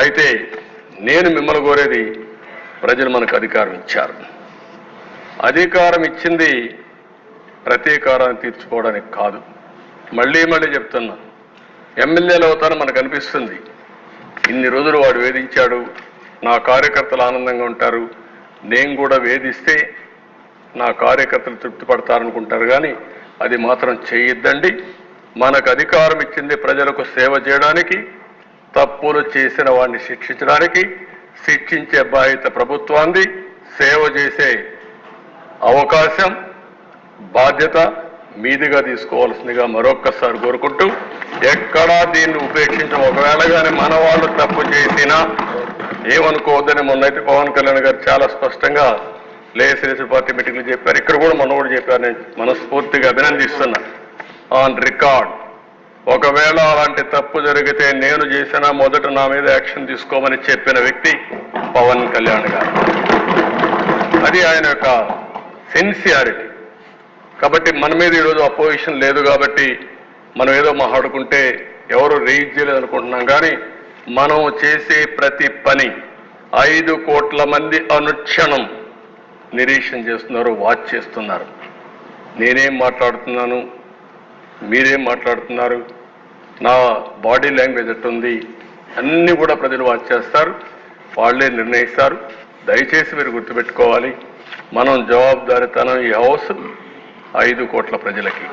అయితే నేను మిమ్మల్ని కోరేది, ప్రజలు మనకు అధికారం ఇచ్చారు. అధికారం ఇచ్చింది ప్రతీకారాన్ని తీర్చుకోవడానికి కాదు. మళ్ళీ చెప్తున్నా, ఎమ్మెల్యేలు అవుతారని మనకు అనిపిస్తుంది. ఇన్ని రోజులు వాడు వేధించాడు, నా కార్యకర్తలు ఆనందంగా ఉంటారు, నేను కూడా వేధిస్తే నా కార్యకర్తలు తృప్తి పడతారనుకుంటారు. కానీ అది మాత్రం చేయొద్దండి. మనకు అధికారం ఇచ్చింది ప్రజలకు సేవ చేయడానికి, తప్పులు చేసిన వాడిని శిక్షించడానికి. శిక్షించే బాధ్యత ప్రభుత్వాన్ని, సేవ చేసే అవకాశం బాధ్యత మీదిగా తీసుకోవాల్సిందిగా మరొక్కసారి కోరుకుంటూ, ఎక్కడా దీన్ని ఉపేక్షించడం. ఒకవేళ కానీ మన వాళ్ళు తప్పు చేసినా ఏమనుకోవద్దని మొన్నైతే పవన్ కళ్యాణ్ గారు చాలా స్పష్టంగా లేసిలేసి పార్టీ మీటింగ్లు చెప్పారు. ఇక్కడ కూడా మొన్న కూడా చెప్పారు. నేను మనస్ఫూర్తిగా అభినందిస్తున్నా. ఆన్ రికార్డ్, ఒకవేళ అలాంటి తప్పు జరిగితే నేను చేసినా మొదట నా మీద యాక్షన్ తీసుకోమని చెప్పిన వ్యక్తి పవన్ కళ్యాణ్ గారు. అది ఆయన యొక్క సిన్సియారిటీ. కాబట్టి మన మీద ఈరోజు అపోజిషన్ లేదు కాబట్టి మనం ఏదో మాట్లాడుకుంటే ఎవరు రేజ్ చేయలేదు అనుకుంటున్నాం. కానీ మనం చేసే ప్రతి పని 5 కోట్ల మంది అనుక్షణం నిరీక్షణ చేస్తున్నారు, వాచ్ చేస్తున్నారు. నేనేం మాట్లాడుతున్నాను, మీరేం మాట్లాడుతున్నారు, నా బాడీ లాంగ్వేజ్ ఎట్టుంది, అన్నీ కూడా ప్రజలు వాచ్ చేస్తారు, వాళ్ళే నిర్ణయిస్తారు. దయచేసి మీరు గుర్తుపెట్టుకోవాలి, మనం జవాబుదారీతనం ఈ హౌస్ 5 కోట్ల ప్రజలకి.